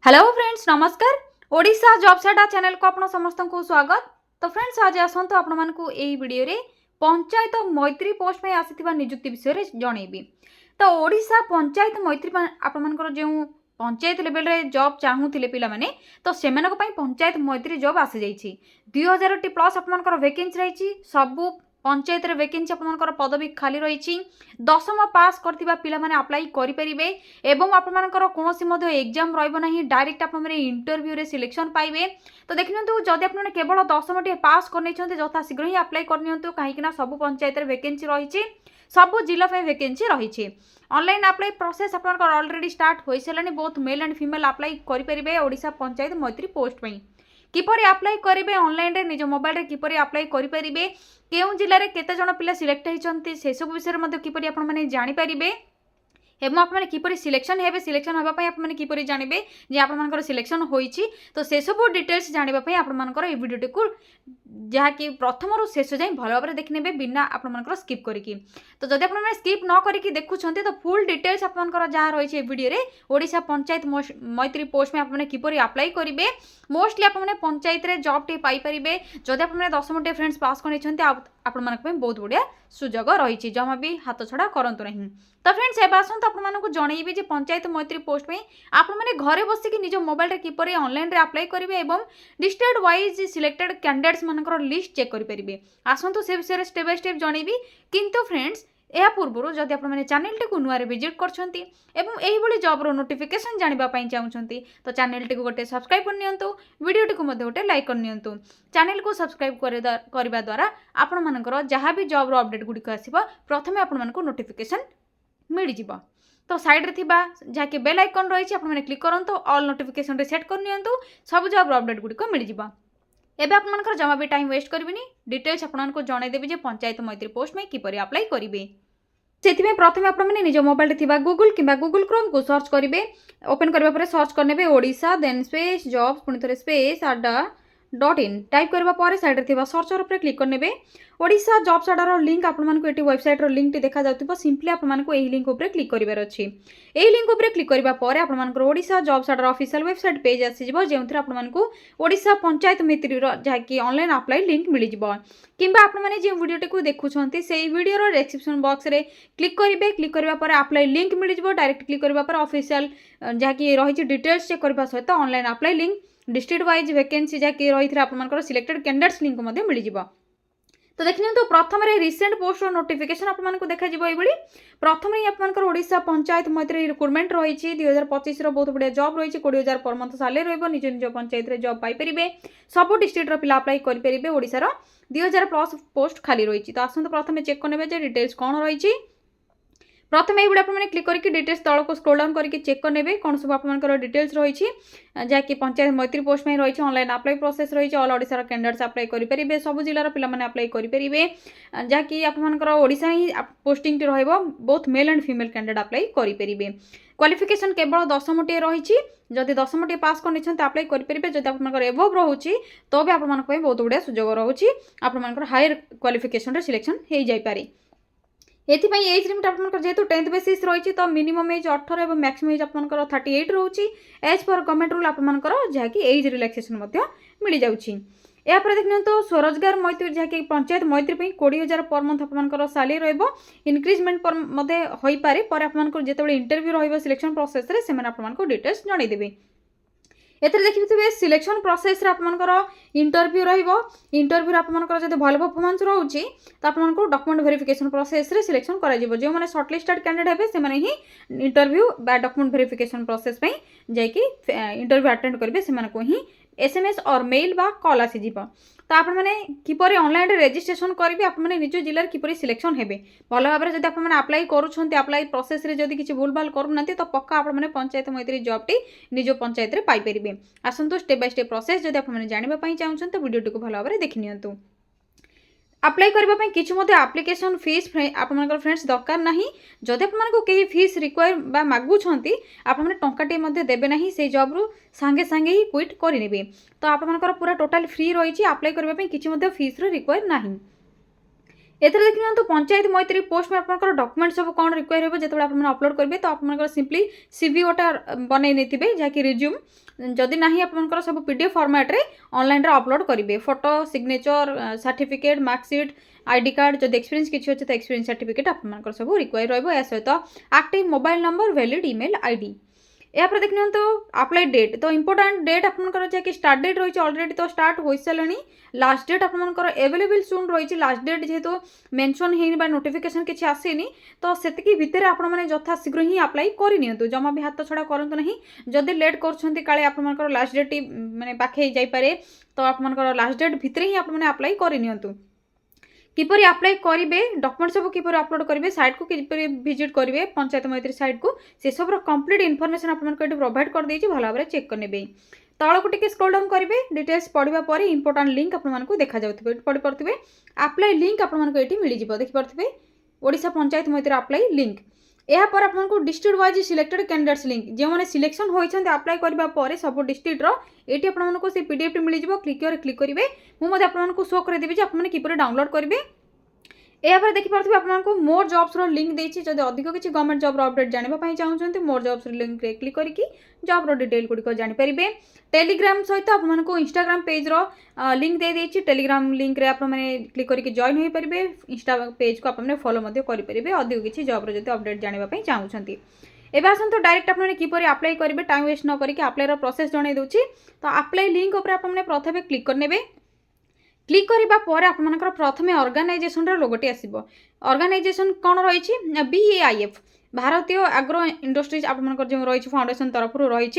Hello friends नमस्कार। Odisha job सेटा channel को आपण समस्त को स्वागत। तो फ्रेंड्स आज आसंतु आपण मानकु एई वीडियो रे पंचायत मैत्री पोस्ट में आसीथिबा नियुक्ति विषय रे जणेबी। तो ओडिशा पंचायत मैत्री आपण मानकर जे पंचायत लेवल रे जॉब चाहूथिले पिला माने तो सेमानक पई पंचायत मैत्री जॉब आसी जाईछि। 2000 टी प्लस आपण मानकर वैकेंसी रहिछि। सब पंचायत रे वैकेंसी आपनकर पदवी खाली रही। दशम पास करथिबा पिला माने अप्लाई करि परिबे एवं आपनकर कोनोसी मध्ये एग्जाम रहइबो नाही। डायरेक्ट आपन माने इंटरव्यू रे सिलेक्शन पाइबे। तो देखिनंतु जदि आपन केवल दशम टी पास करनै छथि यथा शीघ्र ही अप्लाई करनियंतु काहे कि ना सब पंचायत रे वैकेंसी रहिछि। सब जिला पे वैकेंसी रही। ऑनलाइन अप्लाई प्रोसेस आपनकर ऑलरेडी स्टार्ट होई सलानी। Both male and female apply करि परिबे ओडिशा पंचायत मैत्री पोस्ट पई। किपरि अप्लाई करेंगे ऑनलाइन रे निज मोबाइल रे किपरि अप्लाई करि परिबे केउ जिल्ला रे केते जण पिला सिलेक्ट होइचंती से सब विषय मध्ये किपरि आपण माने जानि परिबे एवं आपने किपरि सिलेक्शन हेबे। सिलेक्शन होबा पई आपने किपरि जानिबे जे आपण मानकर सिलेक्शन होईची। तो से सब डिटेल्स जानिबा पई आपण मानकर ए वीडियो को जहा कि प्रथम रु शेष जाय भलो भाबरे देखनेबे बिना आपण मानकर स्किप करिकि। तो जदि आपण माने स्किप न करिकि देखुछंती तो फुल डिटेल्स आपण मानकर जहा रहिछि ए वीडियो रे ओडिशा पंचायत मैत्री पोस्ट में आपण माने किपरि अप्लाई करिवे। मोस्टली आपण माने पंचायत रे जॉब टे पाई परिबे। जदि आपण माने 10 टे फ्रेंड्स पास करनै छंती आपण मानक पे बहुत बढ़िया सुजोग रहिछि। जमा भी हाथ छडा करंतु नहीं। तो फ्रेंड्स एबा आसंत आपण मानकु जणैबे जे पंचायत मैत्री पोस्ट में आपण माने घरे बसी कि निज मोबाइल रे किपरि ऑनलाइन रे अप्लाई करिवे एवं डिस्ट्रिक्ट वाइज सिलेक्टेड कैंडिडेट्स मानकर लिस्ट चेक करि परिबे। आसंतु से विषय रे स्टेप बाय स्टेप जणैबी। किंतु फ्रेंड्स या पूर्व जदि आप चैनल टी को नुआ विजिट करछंती एवं एही बळी जॉब रो नोटिफिकेशन जानिबा पई चाहउछंती तो चैनल टी को गोटे सब्सक्राइब कर नियंतु। वीडियो टी को मध्ये गोटे लाइक कर नियंतु। चैनल को सब्सक्राइब करबा द्वारा आपण मानकर जहां भी जॉब रो अपडेट गुडी को आसीबा प्रथमे आपण मानको नोटिफिकेशन मिल जिवो। तो साइड रे थिबा जाके बेल आइकन रहिछि आपण माने क्लिक करंतु ऑल नोटिफिकेशन रे सेट कर नियंतु। सब जॉब रो अपडेट गुडी को मिल जिवो। एबे आपण मानकर जमा भी टाइम वेस्ट करबिनी। डिटेल्स आपण मानको जणाई देबी जे पंचायत मैत्री पोस्ट में किपरि अप्लाई करिवे। से प्रथम आप निज मोबाइल थी गूगल कि गूगल क्रोम को सर्च करेंगे। ओपन करने पर सर्च करने ओडिशा देन स्पेस जॉब पुणी थे स्पेस .in टाइप करने पर साइड थी सर्चर उपर क्लिक करने ओडिशा जॉब साडार लिंक आपको वेबसाइट लिंक टी देखा जाउथिबो। सिंपली आपको यही लिंक उपर क्लिक करिवार अछि। एही लिंक उपर क्लिक करबा परे आपको ओडिशा जॉब साडार ऑफिशियल वेबसाइट पेज आसीजिवो जेउथरे आपको ओडिशा पंचायत मैत्री जहाँकि ऑनलाइन अप्लाई लिंक मिल जिवो। किंबा आपण माने जे वीडियो टी को देखुछंती सेही वीडियो रो डिस्क्रिप्शन बॉक्स रे क्लिक करिवे। क्लिक करबा पर अप्लाई लिंक मिल जिवो। डायरेक्ट क्लिक करबा पर ऑफिशियल जहाँकि रही डिटेल्स चेक करबा सहित online apply link district wise vacancy जहाँकि रही आपंकर सिलेक्टेड कैंडिडेट्स लिंक मिल जिवो। तो देखिए तो प्रथम रिसेंट पोस्ट नोटिफिकेशन आपको देखा ये प्रथम ही आपंकर ओडिशा पंचायत मैत्री रिक्रुटमेंट रही 2025 बहुत बढ़िया जॉब रही 20,000 पर मंथ सालेरी रही। निज निज पंचायत रे जॉब पाइपर सब डिस्ट्रिक्ट पिला अप्लाई करेंगे। ओडिशार 2000 प्लस पोस्ट खाली रही। तो आसतु प्रथम चेक करने डिटेल्स कौन रही। प्रथम ये आपने क्लिक करके डिटेल्स तल को स्क्रोल डाउन करके चेक करने कौन सब आपर डिटेल्स रही जहाँकि पंचायत मैत्री पोस्ट में रही। ऑनलाइन अप्लाई प्रोसेस रही। ऑल ओडिशा कैंडिडेट्स अप्लाई करेंगे। सब जिलार पिलाने अप्लाई करेंगे जहाँकि आपर ओडिशा ही पोस्टिंग टी रही। Both male and female candidate apply करेंगे। क्वालिफिकेशन केवल 10 टी रही। जदि 10 टी पास कर अप्लाई करेंगे। जब आपर एभव रोचे तो भी आप बहुत बढ़िया सुजोग रोचे। आपर हायर क्वालिफिकेशन सिलेक्शन हो जापे। एथिपाई एज लिमिट आपनकर जेहेतु 10th बेसिस रही तो मिनिमम एज 18 और मैक्सिमम एज आपनकर 38 रोची। एज पर गवर्नमेंट रूल आपनकर जहाँकि एज रिलैक्सेशन मिल जाउछि। या पर देखिन तो स्वरोजगार मैत्री जहाँकि पंचायत मैत्री 20,000 पर मंथ आपनकर सैलरी रहइबो। इंक्रीजमेंट पर मध्ये होई पारे पर आपनकर जेतेबेले इंटरव्यू रहइबो सिलेक्शन प्रोसेस रे सेमान आपनकर डिटेल्स जणाई देबे। एथरे देखिथिबे सिलेक्शन प्रोसेस रे आपनकर इंटरव्यू रहइबो। इंटरव्यू आपनकर जदि भल परफॉर्मेंस रहउची तो आपनकर डॉक्यूमेंट वेरिफिकेशन प्रोसेस रे सिलेक्शन करा जिवो। जे माने शॉर्टलिस्टेड कैंडिडेट हेबे से माने ही इंटरव्यू बा डॉक्यूमेंट वेरिफिकेशन प्रोसेस पई जायकि इंटरव्यू अटेंड करबे से माने को ही एसएमएस और मेल बा कॉल आसी जिवो। तो आप मैंने किपरि ऑनलाइन रजिस्ट्रेशन करेंगे। आप निज जिले किपरि सिलेक्शन हेबे भल भाव में जब आप अप्लाई करुँच अप्लाई प्रोसेस रे जदि किसी भूल भाल करूना तो पक्का आप पंचायत मैत्री जॉब टी निज पंचायत रे पाइपर। आसतु स्टेप बाय स्टेप प्रोसेस जब आप जानवाई चाहूँ तो वीडियो टी भल भाव में देखि नियंतु। अप्लाई करने किसी एप्लिकेशन फीस आपर फ्रेंड्स दरकार नहीं। जदि आपको कहीं फीस रिक्वायर बा मागुंट आपने टंकाटे देवे ना से जॉब रु सांगे सांगे ही क्विट करेंगे। तो आपर पूरा टोटाल फ्री रही। अप्लाई करने किसी फीस रिक्वायर नहीं। एथरे देखिए पंचायत मैत्री पोस्ट में आपंकर डॉक्यूमेंट सब कौन रिक्वायर हो जो आप अपलोड करेंगे तो आप सिंपली सीवी गोटा बनई नहीं जहाँकि रिज्यूम जदि ना आपंकर सब पीडीएफ फॉर्मेट रे ऑनलाइन रे अपलोड करेंगे photo signature certificate marksheet ID card जो एक्सपीरियंस किसी अच्छे तो एक्सपीरियंस सर्टिफिकेट आपंकर सब रिक्वायर रहा सहित active mobile number valid email ID यापर देखिए तो अप्लाई डेट तो इंपोर्टाट डेट आपंकर जैसे स्टार्ट डेट रही है ऑलरेडी तो स्टार्ट हो सारे लास्ट डेट आपंकर अवेलेबल सून रही लास्ट डेट जेहेतु मेंशन होनी नोटिफिकेशन किसी आसेनी तो से भितर आपने यथा शीघ्र ही अप्लाई करनी जमा भी हाथ छड़ा करूँ ना जदि लेट कर आपंकर लास्ट डेट मानने पाखे जापे तो आपंकर लास्ट डेट भितर ही आपने अप्लाई करनी किपरि अप्लाई करेंगे डॉक्यूमेंट सब किपरि अपलोड करेंगे साइट को किपरि विजिट करेंगे पंचायत मैत्री साइट को से सब कंप्लीट इनफॉरमेशन आपको ये प्रोवाइड कर देछि भल भाव चेक करने तल को टिके स्क्रॉल डाउन करेंगे डिटेल्स पढ़ा पर इंपोर्टाट लिंक आपको देखा जाउथिबे पढ़ी पारे अप्लाई लिंक आपको ये मिल जाए देखिपे ओडिशा पंचायत मैत्री अप्लाई लिंक यापर आपको district wise selected candidates link जो मैंने सिलेक्शन होती अप्लाई करने सब डिस्ट्रिक्टर ये आपको से पीडीएफ मिल जाए क्लिक करेंगे मुझे आपको शो करदेवी आपने किपर डाउनलोड करेंगे यापर देखिपे आपको मोर जॉब्स लिंक देती जब अधिक किसी गवर्नमेंट जॉब अपडेट जानापी चाहते मोर जॉब्स लिंक क्लिक करके जॉब डिटेल गुड़िक जानीपारे टेलीग्राम सहित आपको इंस्टाग्राम पेज लिंक दे देती टेलीग्राम लिंक रे आप क्लिक करके जॉइन हो पारे इंस्टा पेज को आपने फॉलो करेंगे अधिक किसी जॉब जो अपडेट जानापी चाहते एवं आसतु डायरेक्ट आपने किपर अप्लाई करेंगे टाइम वेस्ट न करके अप्लाई प्रोसेस जन दूसरी तो अप्लाई लिंक आपने प्रथम क्लिक करने क्लिक करने पर आपर प्रथम ऑर्गेनाइजेशन लोगोटी आसो ऑर्गेनाइजेशन कौन रही BAIF भारतीय एग्रो इंडस्ट्रीज आपंकर जो रही फाउंडेशन तरफ रही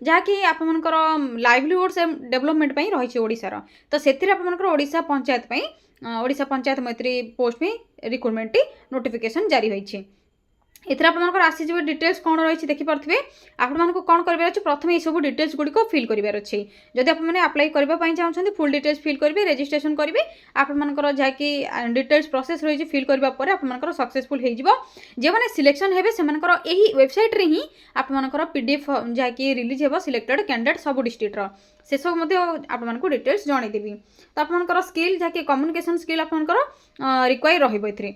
जहाँकि आपंकर लाइवलीहुड से डेवलपमेंट रही ओडिशार तो से ओडिशा पंचायत मैत्री पोस्ट में रिक्रुटमेंट नोटिफिकेशन जारी होती एथर आपंकर आसीज डिटेल्स कौन रही देखिपे आपको कौन कर प्रथम ये सब डिटेल्स गुड़िक फिल करार अच्छे जदि आपने अप्लाई करने चाहते फुल डिटेल्स फिल करेंगे रेजिस्ट्रेशन करेंगे आपंकर जहाँकि डिटेल्स प्रोसेस रही फिल करने आपंकर सक्सेसफुल हो मैंने सिलेक्शन हे से यही वेबसाइट रे ही आपंकर पीडीएफ जहाँकि रिलीज हो सिलेक्टेड कैंडिडेट सब डिस्ट्रिक्टर से सब आपको डिटेल्स जनईदेवी तो आपंकर स्किल जहाँकि कम्युनिकेशन स्किल आपंकर रिक्वायर रही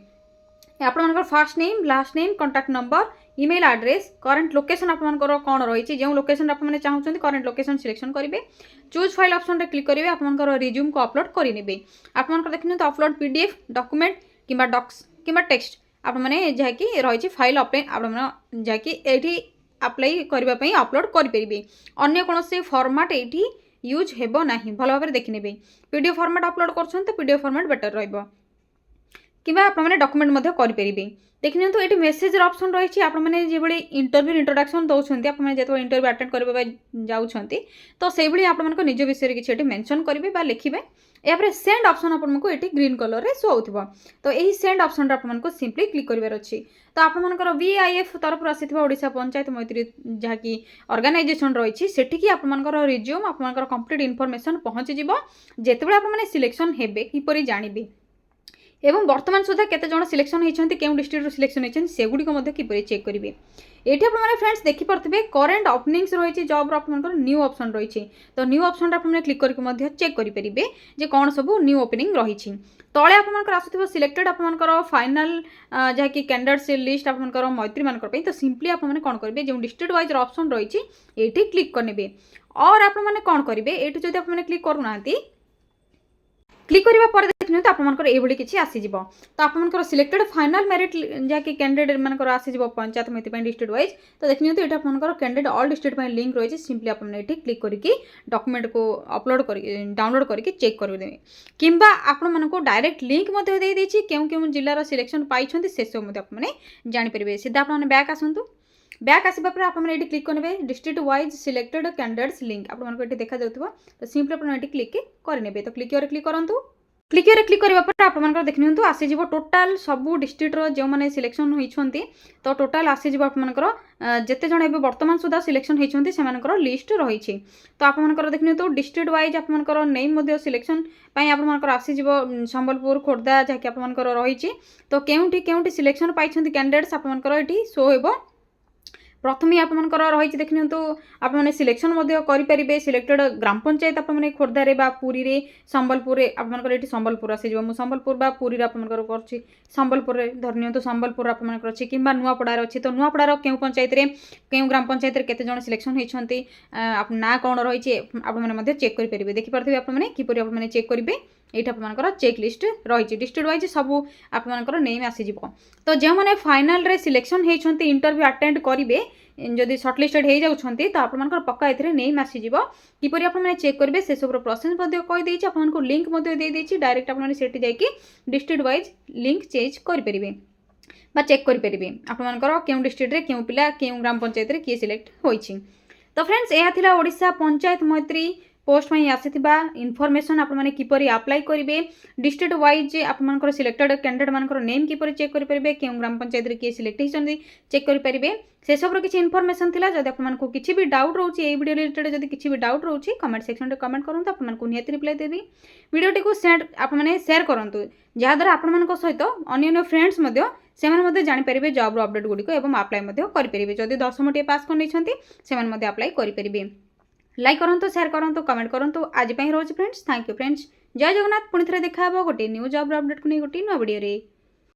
आपंकर first name last name contact number email address current location आपंकर कौन रही जो लोकेशन आपने चाहते करेंट लोकेशन सिलेक्शन करेंगे चूज फाइल ऑप्शन रे क्लिक करेंगे आपंकर रिज्यूम को अपलोड करेंगे आपंकर देखिए तो अपलोड पीडीएफ डॉक्यूमेंट किंबा डॉक्स किंबा टेक्स्ट आपने जहाँकि रही फाइल अपलोड जहाँकि ये अप्लाई करने अपलोड करेंगे अन्य कौन से फॉर्मेट ये यूज हेबो नहीं भल भाव देखने पीडीएफ फॉर्मेट अपलोड कर पीडीएफ फॉर्मेट बेटर रहिबो किंबा आपने डॉक्यूमेंट करेंगे देखिए तो ये मेसेज ऑप्शन रही आपने जो इंटरव्यू इंट्रोडक्शन दौरान आपने जो इंटरव्यू अटेंड करने जाऊँगी तो से आप निज विषय किसी मेंशन करेंगे लिखे यापर सेंड ऑप्शन आपको ये ग्रीन कलर रे शो होगा तो यही सेंड ऑप्शन आपको सिंपली क्लिक करार अच्छी तो आपंकर BAIF तरफ आसी ओडिशा पंचायत मैत्री जहाँकि ऑर्गेनाइजेशन रही सेठिकी आपंकर रिज्यूम आपंकर कंप्लीट इनफॉरमेशन पहुँची जिते आपने सिलेक्शन हेबे किपरि जानिबे एवं वर्तमान सुधा केते जण सिलेक्शन होती क्यों डिस्ट्रिक्ट सिलेक्शन होती से गुड़िक किपरि चेक करेंगे ये आपने फ्रेंड्स देखिपे करेन्ट ओपनिंग्स रही जॉब आपंकर न्यू ऑप्शन रही तो न्यू ऑप्शन आपने क्लिक करके चेक करेंगे जे कौन सब न्यू ओपनिंग रही तले आपंकर आसुव सिलेक्टेड आपंकर फाइनाल जहाँकि कैंडिडेट्स लिस्ट आपंकर मैत्री मानक तो सिंपली आपने कौन करेंगे जो डिस्ट्रिक्ट वाइज ऑप्शन रही ये क्लिक करेंगे और आपने कौन करेंगे ये जो आपने क्लिक करूना क्लिक करने पर देखिए तो आपंकर ये किसी आसीज तो आपंकर सिलेक्टेड फाइनाल मेरिट जहाँकि कैंडिडेट मानकर आसीज पंचायत मैत्री डिस्ट्रिक्ट वाइज तो देखिए तो ये आपंकर कैंडिडेट ऑल डिस्ट्रिक्ट लिंक रही सिंपली आपने ये क्लिक करके डॉक्यूमेंट को अपलोड कर डाउनलोड करके चेक करदे किंबा आपको डायरेक्ट लिंक देदेछि क्यों क्यों जिलार सिलेक्शन पाई से सब आपने जानीपर सीधा आपने बैक आसतु बैक आसवा पर आपने ये क्लिक करेंगे district wise selected candidates link आपको ये देखा जाउथबा तो सिंपली आपने ये क्लिक करेंगे तो क्लिक करूँ क्लिक करने पर आप देखिए आसीज टोटाल सबू डिस्ट्रिक्टर जो मैंने सिलेक्शन होती तो टोटाल आसीज आपर जिते जन ए बर्तमान सुधा सिलेक्शन होती से लिस्ट रही तो आपंकर देखिए तो डिस्ट्रिक्ट वाइज आपंकर नेम सिलेक्शन आपर आसीज संबलपुर खोर्धा जहाँकि आपंकर रही तो केउठी सिलेक्शन पाई कैंडिडेट्स आपंकर ये शो हो प्रथम आपंकर रही देखिए आपने सिलेक्शन करेंगे सिलेक्टेड ग्राम पंचायत आपने खोर्धारे पुरी रे संबलपुर आपंकर ये संबलपुर आसीज मुझे संबलपुर पुरी आपंकर कर संबलपुर धरनी संबलपुर आपंकर अच्छी कि नुआपड़ार अच्छी तो नुआपड़ार क्यों पंचायत रे क्यों ग्राम पंचायत केते जन सिलेक्शन होती ना कौन रही आपने चेक करेंगे देखिपे आपने किपर आपने चेक करेंगे ये आपंकर चेक लिस्ट रही डिस्ट्रिक्ट वाइज सब आपंकर नेम आसीज तो जो मैंने फाइनाल रे सिलेक्शन होती इंटरव्यू अटेंड करेंगे जदि सर्टलिस्टेड हो जाती तो आपंकर पक्का ये नेम आसीज किपर आपने चेक करेंगे से सब प्रोसेस कहीदे आपको लिंक देदेगी डायरेक्ट आपने सेठी जाकि डिस्ट्रिक्ट वाइज लिंक चेंज करेंगे बा चेक करेंगे आपंकर क्यों डिस्ट्रिक्ट क्यों पिला क्यों ग्राम पंचायत रे किए सिलेक्ट होइछि। तो फ्रेंड्स यह ओडिशा पंचायत मैत्री पोस्ट में आसीथिबा इनफॉरमेशन आपने किपरि अप्लाई करेंगे डिस्ट्रिक्ट वाइज आपंकर सिलेक्टेड कैंडिडेट मानकर नेम किपरि चेक करेंगे क्यों ग्राम पंचायत रे किए सिलेक्ट होइछन्ती चेक करेंगे से सब किसी इनफॉरमेशन थिला जदि आपको किसी भी डाउट रोचे ये वीडियो रिलेटेड जदि किसी भी डाउट रोचे कमेंट सेक्शन में कमेंट करूँ आपको निहाती रिप्लाई देवी वीडियोटी को आपने शेयर करूँ जहाद्वारा आपण सहित अन्य फ्रेंड्स से जानीपर जॉब अपडेट गुड़िक अप्लाई करेंगे जदि 10 टी पास कर अप्लाई करेंगे लाइक करूँ शेयर करूँ कमेंट करूँ आज रोज फ्रेंड्स थैंक यू फ्रेंड्स जय जगन्नाथ पुणी थे देखा गोटे न्यू जॉब अपडेट को नहीं गोटे नुआ वीडियो।